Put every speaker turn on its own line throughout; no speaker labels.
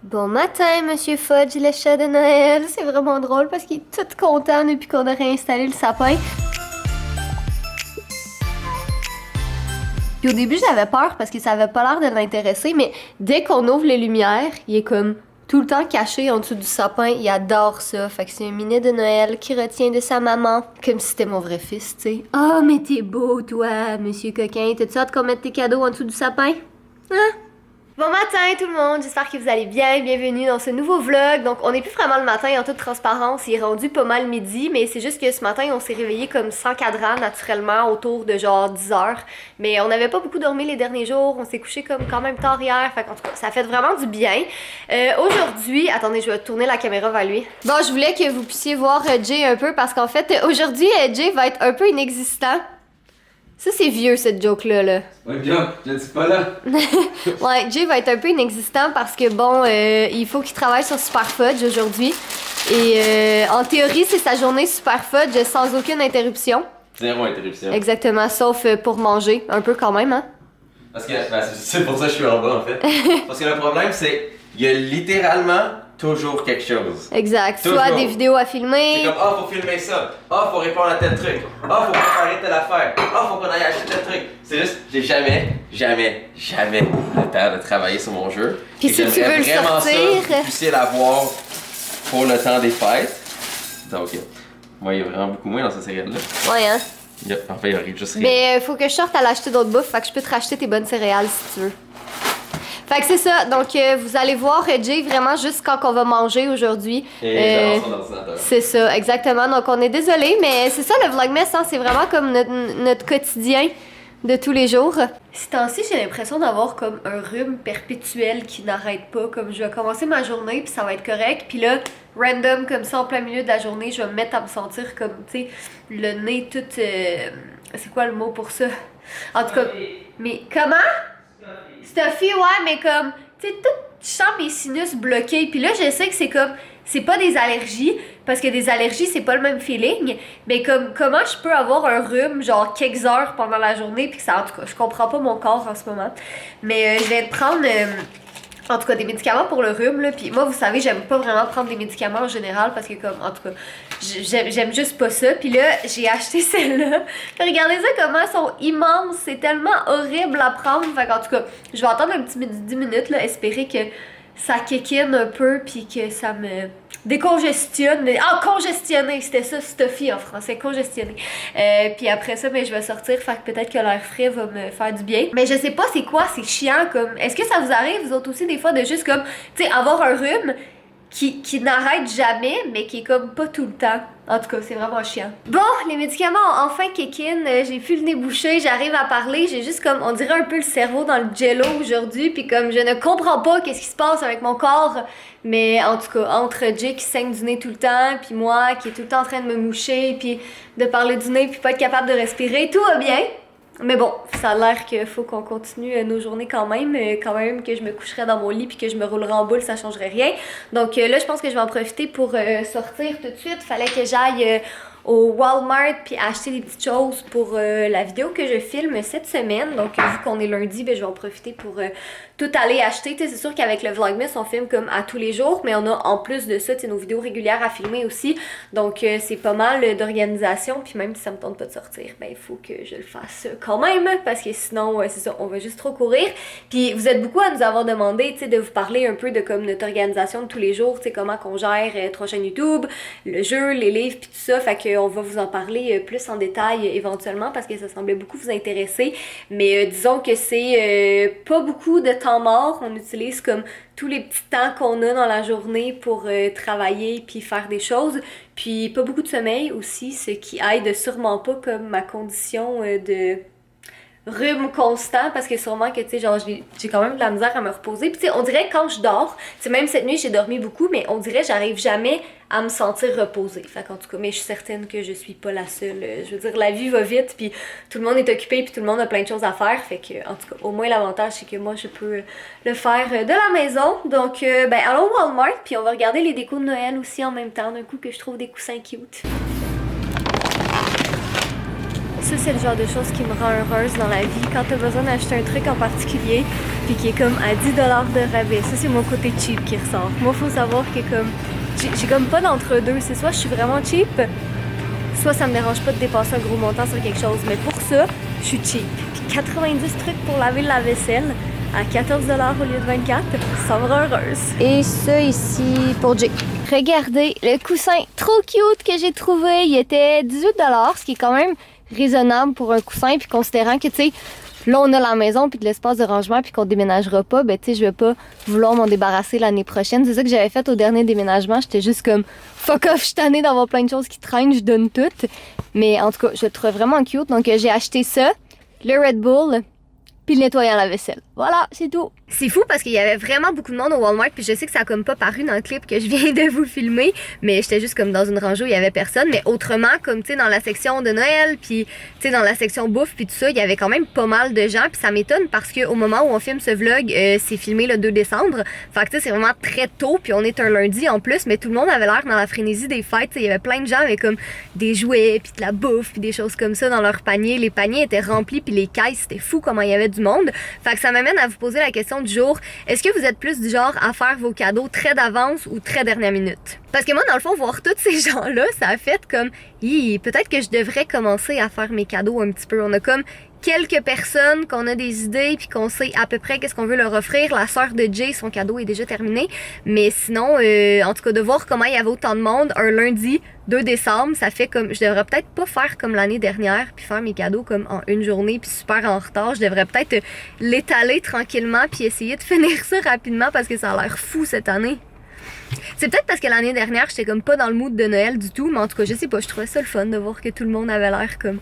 Bon matin, Monsieur Fudge, le chat de Noël. C'est vraiment drôle parce qu'il est tout content depuis qu'on a réinstallé le sapin. Puis au début, j'avais peur parce que ça avait pas l'air de l'intéresser, mais dès qu'on ouvre les lumières, il est comme tout le temps caché en dessous du sapin. Il adore ça. Fait que c'est un minet de Noël qui retient de sa maman. Comme si c'était mon vrai fils, tu sais. Ah, mais t'es beau, toi, Monsieur Coquin. T'as-tu hâte qu'on mette tes cadeaux en dessous du sapin? Hein? Bon matin tout le monde, j'espère que vous allez bien, bienvenue dans ce nouveau vlog. Donc on n'est plus vraiment le matin en toute transparence, il est rendu pas mal midi, mais c'est juste que ce matin on s'est réveillé comme sans cadran naturellement autour de genre 10h. Mais on n'avait pas beaucoup dormi les derniers jours, on s'est couché comme quand même tard hier, fait qu'en tout cas ça fait vraiment du bien. Aujourd'hui, attendez je vais tourner la caméra vers lui. Bon je voulais que vous puissiez voir Jay un peu parce qu'en fait aujourd'hui Jay va être un peu inexistant. Ça, c'est vieux, cette joke-là. Là.
Ouais, bien, je ne suis pas là.
Ouais, Jay va être un peu inexistant parce que, bon, il faut qu'il travaille sur Super Fudge aujourd'hui. Et en théorie, c'est sa journée Super Fudge sans aucune interruption.
Zéro interruption.
Exactement, sauf pour manger, un peu quand même, hein.
Parce que, c'est pour ça que je suis en bas, en fait. Parce que le problème, c'est qu'il y a littéralement toujours quelque chose.
Exact,
Toujours.
soit des vidéos à filmer.
C'est comme, faut filmer ça. Faut répondre à tel truc. Faut préparer telle affaire. Faut qu'on aille acheter tel truc. C'est juste, j'ai jamais le temps de travailler sur mon jeu.
Puis si tu veux le
vraiment
sortir.
Ça, que vous puissiez l'avoir pour le temps des fêtes. Donc, moi, il y a vraiment beaucoup moins dans cette série-là.
Ouais, hein.
En fait, il arrive juste rien.
Mais faut que je sorte à l'acheter d'autres bouffes, fait que je peux te racheter tes bonnes céréales si tu veux. Fait que c'est ça, donc vous allez voir Jay vraiment juste quand on va manger aujourd'hui.
Et son ordinateur.
C'est ça, exactement. Donc on est désolé, mais c'est ça le Vlogmas, hein, c'est vraiment comme notre quotidien de tous les jours. Ces temps-ci, j'ai l'impression d'avoir comme un rhume perpétuel qui n'arrête pas. Comme je vais commencer ma journée, puis ça va être correct. Puis là, random, comme ça, en plein milieu de la journée, je vais me mettre à me sentir comme, tu sais, le nez tout... c'est quoi le mot pour ça? En tout cas, mais comment? Stuffy, ouais, mais comme, tu sais, je sens mes sinus bloqués. Puis là, je sais que c'est comme, c'est pas des allergies, parce que des allergies, c'est pas le même feeling. Mais comme, comment je peux avoir un rhume, genre, quelques heures pendant la journée, puis que ça, en tout cas, je comprends pas mon corps en ce moment. Mais je vais prendre, en tout cas, des médicaments pour le rhume, là. Puis moi, vous savez, j'aime pas vraiment prendre des médicaments en général, parce que comme, en tout cas, j'aime juste pas ça. Puis là, j'ai acheté celle-là. Regardez ça, comment elles sont immenses. C'est tellement horrible à prendre. Fait qu'en tout cas, je vais attendre un petit 10 minutes, là, espérer que ça kick-in un peu, puis que ça me décongestionne. Congestionner, c'était ça, stuffy en français, congestionner. Puis après ça, ben, je vais sortir, fait que peut-être que l'air frais va me faire du bien. Mais je sais pas c'est quoi, c'est chiant, comme, est-ce que ça vous arrive, vous autres aussi, des fois, de juste comme, tu sais, avoir un rhume qui n'arrête jamais, mais qui est comme pas tout le temps. En tout cas, c'est vraiment chiant. Bon, les médicaments ont enfin kick-in. J'ai plus le nez bouché, j'arrive à parler. J'ai juste comme, on dirait un peu le cerveau dans le jello aujourd'hui. Puis comme, je ne comprends pas qu'est-ce qui se passe avec mon corps. Mais en tout cas, entre Jay qui saigne du nez tout le temps, puis moi qui est tout le temps en train de me moucher, puis de parler du nez, puis pas être capable de respirer, tout va bien. Mais bon, ça a l'air qu'il faut qu'on continue nos journées quand même que je me coucherais dans mon lit puis que je me roulerais en boule, ça changerait rien. Donc là, je pense que je vais en profiter pour sortir tout de suite. Fallait que j'aille au Walmart puis acheter des petites choses pour la vidéo que je filme cette semaine. Donc vu qu'on est lundi, ben, je vais en profiter pour tout aller acheter. C'est sûr qu'avec le Vlogmas, on filme comme à tous les jours, mais on a en plus de ça nos vidéos régulières à filmer aussi. Donc c'est pas mal d'organisation. Puis même si ça me tente pas de sortir, ben il faut que je le fasse quand même, parce que sinon, c'est ça, on va juste trop courir. Puis vous êtes beaucoup à nous avoir demandé, tu sais, de vous parler un peu de comme notre organisation de tous les jours, tu sais, comment qu'on gère 3 chaînes YouTube, le jeu, les livres, puis tout ça. Fait qu'on va vous en parler plus en détail éventuellement, parce que ça semblait beaucoup vous intéresser. Mais disons que c'est pas beaucoup de temps mort. On utilise comme tous les petits temps qu'on a dans la journée pour travailler puis faire des choses. Puis pas beaucoup de sommeil aussi, ce qui aide sûrement pas comme ma condition de rhume constant, parce que sûrement que, tu sais, genre, j'ai quand même de la misère à me reposer. Puis, tu sais, on dirait que quand je dors, tu sais, même cette nuit, j'ai dormi beaucoup, mais on dirait que j'arrive jamais à me sentir reposée. Fait qu'en tout cas, mais je suis certaine que je suis pas la seule. Je veux dire, la vie va vite, puis tout le monde est occupé, puis tout le monde a plein de choses à faire. Fait que, en tout cas, au moins, l'avantage, c'est que moi, je peux le faire de la maison. Donc, ben, allons au Walmart, puis on va regarder les décos de Noël aussi en même temps, d'un coup que je trouve des coussins cute. Ça, c'est le genre de choses qui me rend heureuse dans la vie. Quand t'as besoin d'acheter un truc en particulier, puis qui est comme à 10$ de rabais. Ça, c'est mon côté cheap qui ressort. Moi, faut savoir que comme j'ai comme pas d'entre-deux. C'est soit je suis vraiment cheap, soit ça me dérange pas de dépenser un gros montant sur quelque chose. Mais pour ça, je suis cheap. Puis 90 trucs pour laver la vaisselle à 14$ au lieu de 24$, ça me rend heureuse. Et ça ici pour Jay. Regardez le coussin trop cute que j'ai trouvé. Il était 18$, ce qui est quand même raisonnable pour un coussin. Puis considérant que, tu sais, là, on a la maison puis de l'espace de rangement puis qu'on déménagera pas, ben tu sais, je vais pas vouloir m'en débarrasser l'année prochaine. C'est ça que j'avais fait au dernier déménagement. J'étais juste comme fuck off, je suis tannée d'avoir plein de choses qui traînent, je donne tout. Mais en tout cas, je le trouve vraiment cute. Donc j'ai acheté ça, le Red Bull, puis le nettoyant à la vaisselle. Voilà, c'est tout. C'est fou parce qu'il y avait vraiment beaucoup de monde au Walmart, puis je sais que ça a comme pas paru dans le clip que je viens de vous filmer, mais j'étais juste comme dans une rangée où il y avait personne. Mais autrement, comme tu sais, dans la section de Noël, puis tu sais, dans la section bouffe, puis tout ça, il y avait quand même pas mal de gens, puis ça m'étonne parce qu'au moment où on filme ce vlog, c'est filmé le 2 décembre. Fait que tu sais, c'est vraiment très tôt, puis on est un lundi en plus, mais tout le monde avait l'air dans la frénésie des fêtes. Il y avait plein de gens avec comme des jouets, puis de la bouffe, puis des choses comme ça dans leur panier. Les paniers étaient remplis, puis les caisses, c'était fou comment il y avait du monde. Fait que ça m'amène à vous poser la question du jour. Est-ce que vous êtes plus du genre à faire vos cadeaux très d'avance ou très dernière minute? Parce que moi, dans le fond, voir tous ces gens-là, ça a fait comme, peut-être que je devrais commencer à faire mes cadeaux un petit peu. On a comme quelques personnes qu'on a des idées puis qu'on sait à peu près qu'est-ce qu'on veut leur offrir. La sœur de Jay, son cadeau est déjà terminé. Mais sinon, en tout cas, de voir comment il y avait autant de monde un lundi 2 décembre, ça fait comme, je devrais peut-être pas faire comme l'année dernière puis faire mes cadeaux comme en une journée puis super en retard. Je devrais peut-être l'étaler tranquillement puis essayer de finir ça rapidement parce que ça a l'air fou cette année. C'est peut-être parce que l'année dernière, j'étais comme pas dans le mood de Noël du tout, mais en tout cas, je sais pas, je trouvais ça le fun de voir que tout le monde avait l'air comme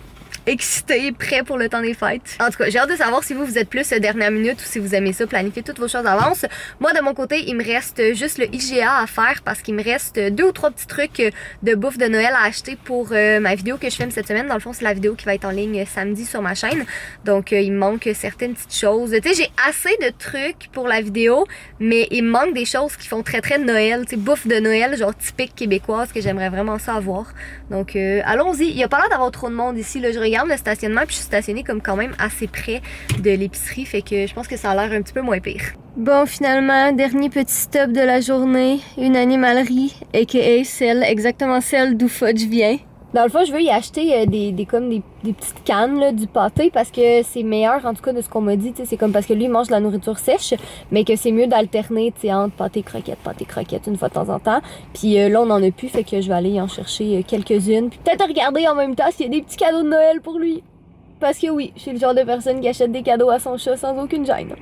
excité, prêt pour le temps des fêtes. En tout cas, j'ai hâte de savoir si vous êtes plus dernière minute ou si vous aimez ça, planifier toutes vos choses à l'avance. Moi, de mon côté, il me reste juste le IGA à faire parce qu'il me reste 2 ou 3 petits trucs de bouffe de Noël à acheter pour ma vidéo que je filme cette semaine. Dans le fond, c'est la vidéo qui va être en ligne samedi sur ma chaîne. Donc, il me manque certaines petites choses. Tu sais, j'ai assez de trucs pour la vidéo, mais il me manque des choses qui font très Noël. Tu sais, bouffe de Noël, genre typique québécoise, que j'aimerais vraiment ça avoir. Donc, allons-y. Il y a pas l'air d'avoir trop de monde ici. Là, je regarde le stationnement puis je suis stationnée comme quand même assez près de l'épicerie, fait que je pense que ça a l'air un petit peu moins pire. Bon, finalement, dernier petit stop de la journée, une animalerie, aka exactement celle d'où Fudge vient. Dans le fond, je veux y acheter des petites cannes là, du pâté parce que c'est meilleur, en tout cas de ce qu'on m'a dit. C'est comme parce que lui, il mange de la nourriture sèche, mais que c'est mieux d'alterner entre pâté croquette une fois de temps en temps. Puis là, on en a plus, fait que je vais aller y en chercher quelques-unes. Puis peut-être regarder en même temps s'il y a des petits cadeaux de Noël pour lui. Parce que oui, je suis le genre de personne qui achète des cadeaux à son chat sans aucune gêne.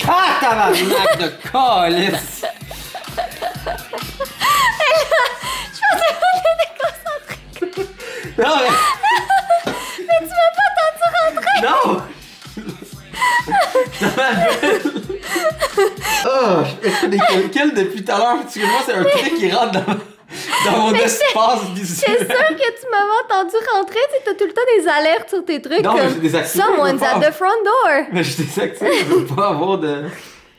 Ah, tabarnak de calice! Non,
mais tu m'as pas entendu rentrer!
Non! Dans ma bulle! Oh, je fais des calculs depuis tout à l'heure, parce que moi, c'est un truc qui rentre dans mon espace visuel.
C'est sûr que tu m'avais entendu rentrer, tu sais, t'as tout le temps des alertes sur tes trucs.
Non,
comme,
mais j'ai désactivé.
Someone's at the front door!
Mais je désactive, je veux pas avoir de...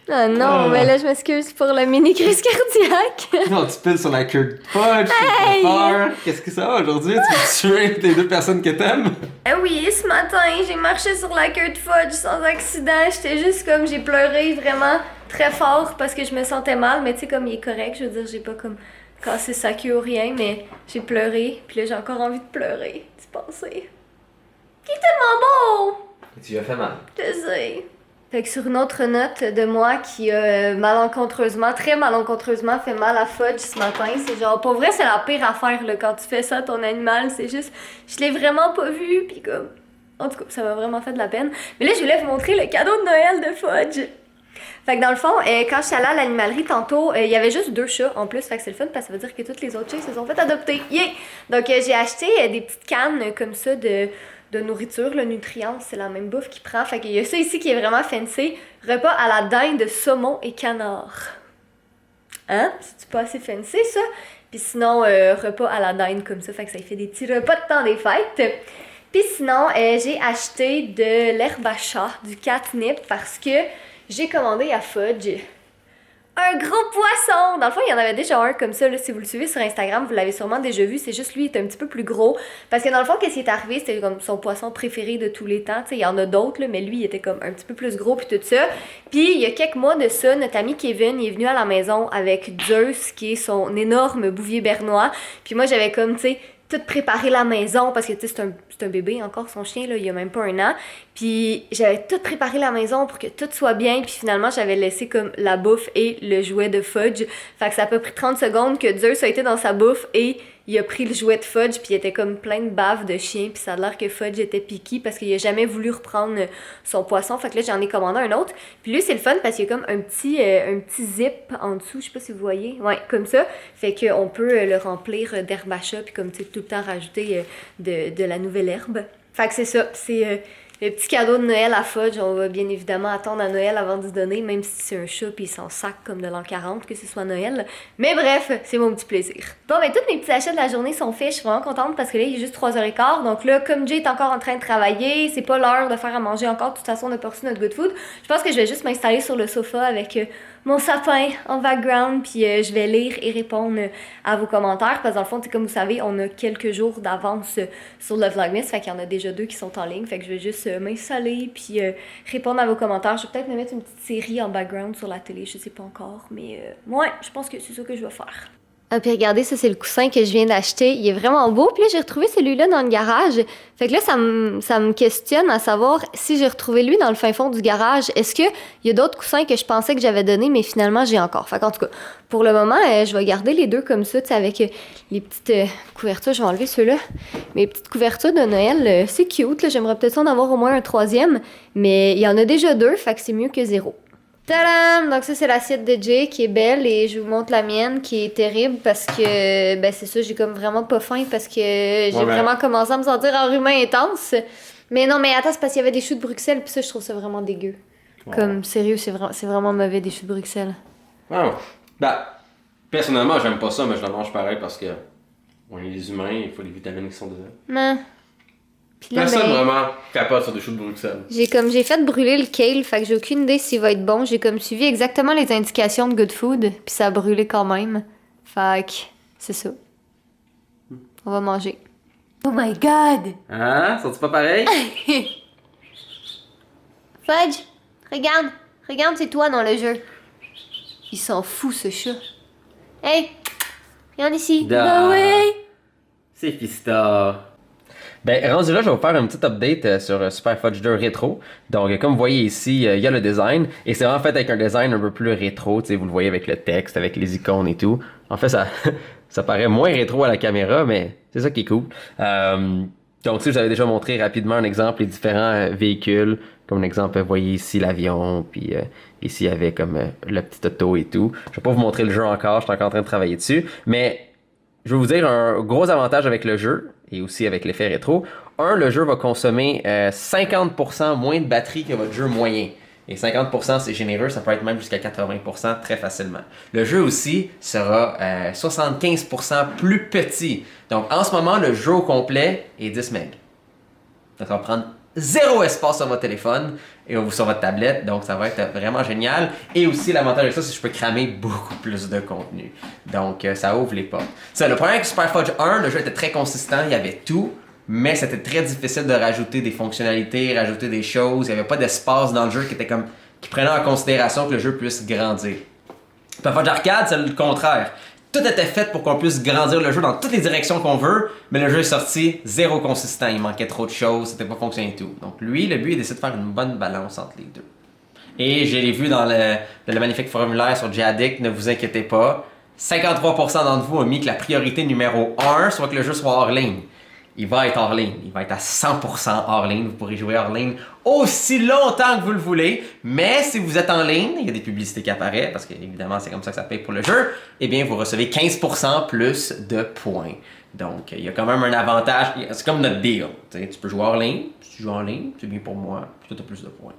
Ah non, mais là, je m'excuse pour la mini-crise cardiaque.
Non, tu piles sur la queue de Fudge,
hey!
tu peur. Qu'est-ce que ça va aujourd'hui? Tu veux tuer les 2 personnes que t'aimes?
Oui, ce matin, j'ai marché sur la queue de Fudge sans accident. J'étais juste comme, j'ai pleuré vraiment très fort parce que je me sentais mal. Mais tu sais, comme il est correct, je veux dire, j'ai pas comme cassé sa queue ou rien, mais j'ai pleuré. Puis là, j'ai encore envie de pleurer, d'y penser. Il est tellement beau!
Tu lui as fait mal.
Je sais. Fait que sur une autre note de moi qui a très malencontreusement fait mal à Fudge ce matin, c'est genre, pour vrai, c'est la pire affaire là, quand tu fais ça à ton animal, c'est juste, je l'ai vraiment pas vu, pis comme, en tout cas, ça m'a vraiment fait de la peine. Mais là, je voulais vous montrer le cadeau de Noël de Fudge. Fait que dans le fond, quand je suis allée à l'animalerie tantôt, il y avait juste 2 chats en plus, fait que c'est le fun parce que ça veut dire que toutes les autres chats se sont fait adopter. Yeah! Donc j'ai acheté des petites cannes comme ça de nourriture, le nutrient, c'est la même bouffe qu'il prend. Fait qu'il y a ça ici qui est vraiment fancy. Repas à la dinde de saumon et canard. Hein? C'est-tu pas assez fancy, ça? Puis sinon, repas à la dinde comme ça. Fait que ça fait des petits repas de temps des fêtes. Puis sinon, j'ai acheté de l'herbe à chat, du catnip, parce que j'ai commandé à Fudge un gros poisson! Dans le fond, il y en avait déjà un comme ça, là, si vous le suivez sur Instagram, vous l'avez sûrement déjà vu, c'est juste lui, il est un petit peu plus gros. Parce que dans le fond, qu'est-ce qui est arrivé, c'était comme son poisson préféré de tous les temps, tu sais, il y en a d'autres, là, mais lui, il était comme un petit peu plus gros puis tout ça. Puis il y a quelques mois de ça, notre ami Kevin, il est venu à la maison avec Zeus, qui est son énorme bouvier bernois. Puis moi, j'avais comme, tu sais, tout préparé la maison, parce que, tu sais, c'est un bébé encore, son chien, là, il y a même pas 1 an. Puis j'avais tout préparé la maison pour que tout soit bien, puis finalement j'avais laissé comme la bouffe et le jouet de Fudge. Fait que ça a pas pris 30 secondes que Zeus a été dans sa bouffe et il a pris le jouet de Fudge, puis il était comme plein de bave de chien, puis ça a l'air que Fudge était piqué parce qu'il a jamais voulu reprendre son poisson. Fait que là j'en ai commandé un autre. Puis lui c'est le fun parce qu'il y a comme un petit zip en dessous, je sais pas si vous voyez. Ouais, comme ça. Fait qu'on peut le remplir d'herbe à chat, puis comme tu sais tout le temps rajouter de la nouvelle herbe. Fait que c'est ça, c'est le petit cadeau de Noël à Fudge. On va bien évidemment attendre à Noël avant de se donner, même si c'est un chat puis il s'en sac comme de l'an 40 que ce soit Noël. Mais bref, c'est mon petit plaisir. Bon, ben tous mes petits achats de la journée sont faits. Je suis vraiment contente parce que là, il est juste 3h15. Donc là, comme Jay est encore en train de travailler, c'est pas l'heure de faire à manger encore. De toute façon, on a pas reçu notre good food. Je pense que je vais juste m'installer sur le sofa avec mon sapin en background, puis je vais lire et répondre à vos commentaires, parce que dans le fond, comme vous savez, on a quelques jours d'avance sur le Vlogmas, fait qu'il y en a déjà 2 qui sont en ligne, fait que je vais juste m'installer, puis répondre à vos commentaires. Je vais peut-être me mettre une petite série en background sur la télé, je sais pas encore, mais ouais, je pense que c'est ça que je vais faire. Ah, puis regardez, ça c'est le coussin que je viens d'acheter. Il est vraiment beau. Puis là, j'ai retrouvé celui-là dans le garage. Fait que là, ça me questionne à savoir si j'ai retrouvé lui dans le fin fond du garage. Est-ce qu'il y a d'autres coussins que je pensais que j'avais donnés, mais finalement, j'ai encore. Fait qu'en tout cas, pour le moment, je vais garder les 2 comme ça, tu sais, avec les petites couvertures. Je vais enlever ceux-là. Mes petites couvertures de Noël, c'est cute. Là. J'aimerais peut-être en avoir au moins un 3e. Mais il y en a déjà 2, fait que c'est mieux que 0. Tadam! Donc ça c'est l'assiette de Jay qui est belle et je vous montre la mienne qui est terrible parce que ben c'est ça, j'ai comme vraiment pas faim parce que j'ai vraiment commencé à me sentir enrhumée intense. Mais non, mais attends, c'est parce qu'il y avait des choux de Bruxelles puis ça je trouve ça vraiment dégueu. Wow. Comme sérieux, c'est vraiment mauvais des choux de Bruxelles.
Ah ouais. Bah personnellement, j'aime pas ça mais je la mange pareil parce que on est des humains, il faut les vitamines qui sont dedans.
Mais
personne vraiment capable sur des choux de Bruxelles.
J'ai fait brûler le kale, fait que j'ai aucune idée s'il va être bon. J'ai comme suivi exactement les indications de Good Food, puis ça a brûlé quand même. Fait que c'est ça. On va manger. Oh my god!
Hein? Sont-ils pas pareils?
Fudge, regarde, c'est toi dans le jeu. Il s'en fout ce chat. Hey, regarde ici.
Bah
ouais.
C'est Fista. Ben, rendu là, je vais vous faire un petit update sur Super Fudge 2 rétro. Donc, comme vous voyez ici, il y a le design. Et c'est vraiment fait avec un design un peu plus rétro. Tu sais, vous le voyez avec le texte, avec les icônes et tout. En fait, ça paraît moins rétro à la caméra, mais c'est ça qui est cool. Donc, si je vous avais déjà montré rapidement un exemple, les différents véhicules. Comme l'exemple, vous voyez ici l'avion, puis ici il y avait comme le petit auto et tout. Je vais pas vous montrer le jeu encore, je suis encore en train de travailler dessus. Mais je vais vous dire un gros avantage avec le jeu, et aussi avec l'effet rétro. Le jeu va consommer 50% moins de batterie que votre jeu moyen. Et 50% c'est généreux, ça peut être même jusqu'à 80% très facilement. Le jeu aussi sera 75% plus petit. Donc en ce moment, le jeu au complet est 10 MB. Donc ça va prendre 0 espace sur votre téléphone ou sur votre tablette, donc ça va être vraiment génial. Et aussi l'avantage de ça, c'est que je peux cramer beaucoup plus de contenu. Donc ça ouvre les portes. Ça, le problème avec Super Fudge 1, le jeu était très consistant, il y avait tout, mais c'était très difficile de rajouter des fonctionnalités, rajouter des choses. Il n'y avait pas d'espace dans le jeu qui prenait en considération que le jeu puisse grandir. Super Fudge Arcade, c'est le contraire. Tout était fait pour qu'on puisse grandir le jeu dans toutes les directions qu'on veut, mais le jeu est sorti 0 consistant. Il manquait trop de choses, c'était pas fonctionné et tout. Donc lui, le but, il décide de faire une bonne balance entre les deux. Et je l'ai vu dans le magnifique formulaire sur Jaddict, ne vous inquiétez pas. 53% d'entre vous ont mis que la priorité numéro 1 soit que le jeu soit hors ligne. Il va être hors ligne. Il va être à 100% hors ligne. Vous pourrez jouer hors ligne aussi longtemps que vous le voulez. Mais si vous êtes en ligne, il y a des publicités qui apparaissent, parce qu'évidemment, c'est comme ça que ça paye pour le jeu, eh bien, vous recevez 15% plus de points. Donc, il y a quand même un avantage. C'est comme notre deal. T'sais, tu peux jouer hors ligne. Si tu joues en ligne, c'est bien pour moi. Puis tu as plus de points.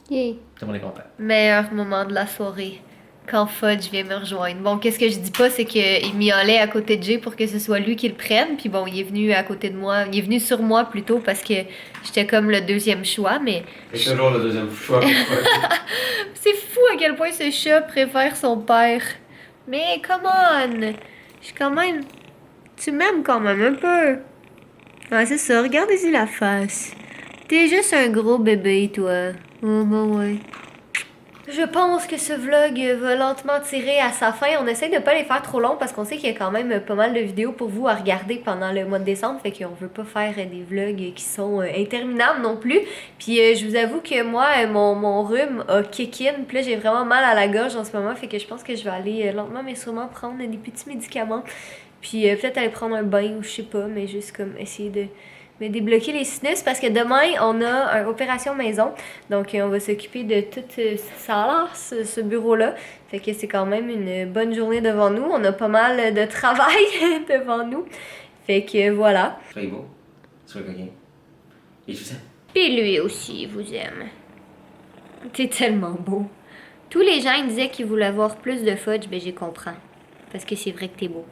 Yeah.
Tout le monde est content.
Meilleur moment de la soirée. Quand Fudge vient me rejoindre. Bon, qu'est-ce que je dis pas, c'est qu'il miaulait à côté de Jay pour que ce soit lui qui le prenne. Puis bon, il est venu à côté de moi. Il est venu sur moi plutôt parce que j'étais comme le 2e choix, mais...
C'est toujours le 2e choix.
C'est fou à quel point ce chat préfère son père. Mais come on! Je suis quand même... Tu m'aimes quand même un peu. Ouais, c'est ça, regardez-y la face. T'es juste un gros bébé, toi. Oh, bon, ouais. Je pense que ce vlog va lentement tirer à sa fin. On essaie de pas les faire trop longs parce qu'on sait qu'il y a quand même pas mal de vidéos pour vous à regarder pendant le mois de décembre. Fait qu'on veut pas faire des vlogs qui sont interminables non plus. Puis je vous avoue que moi, mon rhume a kick in. Puis là, j'ai vraiment mal à la gorge en ce moment. Fait que je pense que je vais aller lentement mais sûrement prendre des petits médicaments. Puis peut-être aller prendre un bain ou je sais pas. Mais juste comme essayer de me débloquer les sinus parce que demain, on a une opération maison. Donc, on va s'occuper de tout ça, ce bureau-là. Fait que c'est quand même une bonne journée devant nous. On a pas mal de travail devant nous. Fait que voilà.
Soyez beau, soyez coquin. Et je vous aime.
Puis lui aussi, il vous aime. T'es tellement beau. Tous les gens ils disaient qu'ils voulaient avoir plus de fudge, ben j'y comprends. Parce que c'est vrai que t'es beau.